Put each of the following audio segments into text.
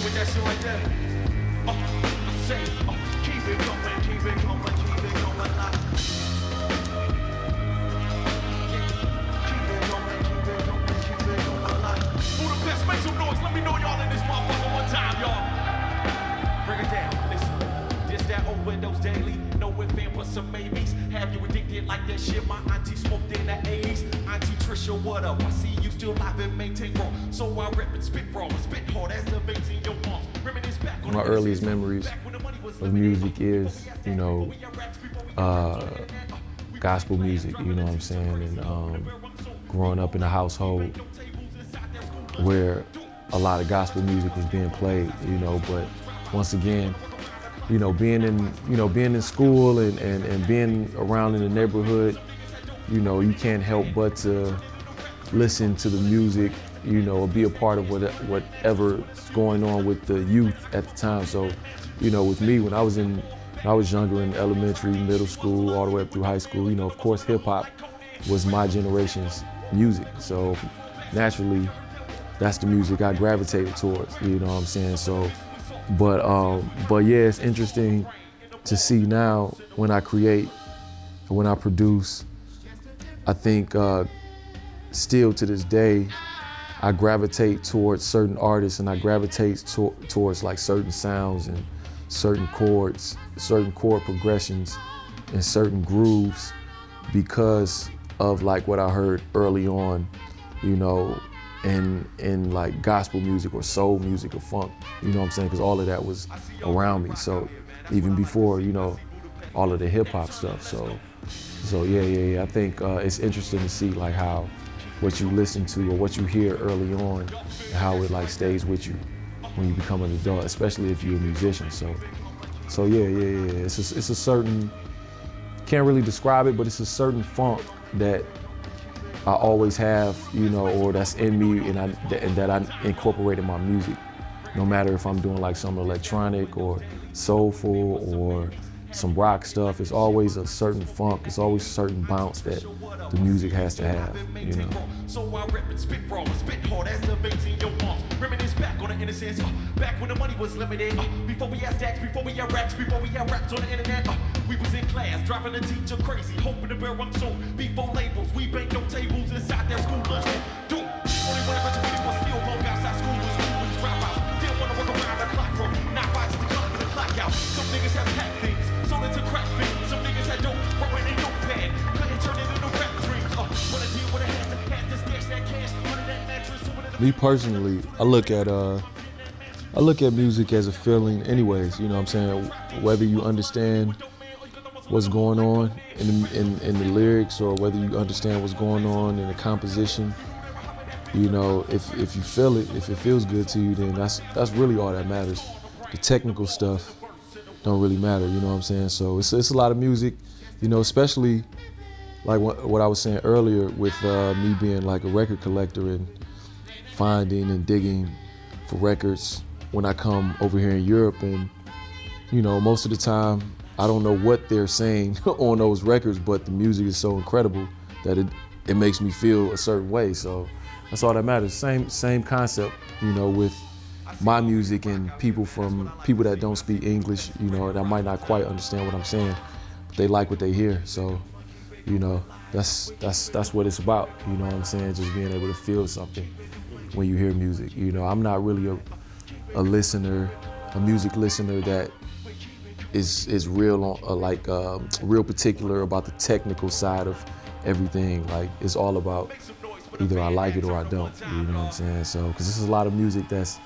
with that shit like that. I say, keep it going, keep it going, keep it going like. Keep it going, keep it going, keep it going like. Budapest, make some noise. Let me know y'all in this motherfucker one time, y'all. Bring it down. Listen, this that overdose daily. No if and but some maybes. Have you addicted like that shit my auntie smoked in the 80s? Auntie Trisha, what up? I see you still live and maintain raw. So I rip and spit raw and spit hard as the veins in your arms. Reminisce back on my earliest memories of music is, you know, gospel music, you know what I'm saying? And growing up in a household where a lot of gospel music was being played, you know, but once again, you know, being in school and being around in the neighborhood, you know, you can't help but to listen to the music, you know, or be a part of whatever's going on with the youth at the time. So, you know, with me, when I was younger in elementary, middle school, all the way up through high school, you know, of course, hip hop was my generation's music. So naturally, that's the music I gravitated towards, you know what I'm saying? So, but yeah, it's interesting to see now when I create, when I produce. I think still to this day, I gravitate towards certain artists, and I gravitate towards like certain sounds and certain chords, certain chord progressions and certain grooves because of like what I heard early on, you know, in like gospel music or soul music or funk, you know what I'm saying? Because all of that was around me. So even before, you know, all of the hip hop stuff. So yeah. I think it's interesting to see like how what you listen to or what you hear early on and how it like stays with you when you become an adult, especially if you're a musician. So yeah. It's a certain, can't really describe it, but it's a certain funk that I always have, you know, or that's in me and that I incorporate in my music. No matter if I'm doing like some electronic or soulful or some rock stuff, it's always a certain funk, it's always a certain bounce that the music has to have, you know. So I rip and spit raw and spit hard as the veins in your arms. Reminisce back on the innocence, back when the money was limited. Before we had stacks, before we had racks, before we had raps on the internet. We was in class, driving the teacher crazy, hoping to bear them soon. Before labels, we bank no tables inside their school lunch. Dude, only one graduated was still broke outside school was dropouts. Didn't want to work around the clock from 9 5 to come to the clock out. Some niggas have packed things, sold into crack things. Some niggas had dope, growing in notepad, couldn't turn it into rap dreams. Wanna deal with a had to stash that cash under that mattress. Me personally, I look at music as a feeling anyways, you know what I'm saying? Whether you understand what's going on in the lyrics or whether you understand what's going on in the composition, you know, if you feel it, if it feels good to you, then that's really all that matters. The technical stuff don't really matter, you know what I'm saying? So it's a lot of music, you know, especially like what I was saying earlier with me being like a record collector and finding and digging for records when I come over here in Europe. And, you know, most of the time, I don't know what they're saying on those records, but the music is so incredible that it makes me feel a certain way. So that's all that matters. Same concept, you know, with my music and people that don't speak English, you know, that might not quite understand what I'm saying, but they like what they hear. So, you know, that's what it's about, you know what I'm saying? Just being able to feel something when you hear music. You know, I'm not really a listener, a music listener that is real real particular about the technical side of everything. Like, it's all about either I like it or I don't, you know what I'm saying? So, because this is a lot of music that's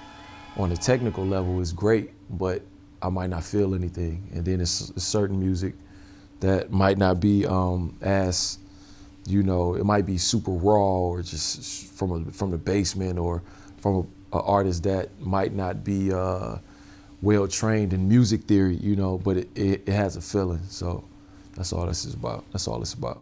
on the technical level is great, but I might not feel anything. And then it's certain music that might not be as, you know, it might be super raw or just from the basement or from an artist that might not be well trained in music theory, you know, but it has a feeling. So that's all this is about. That's all it's about.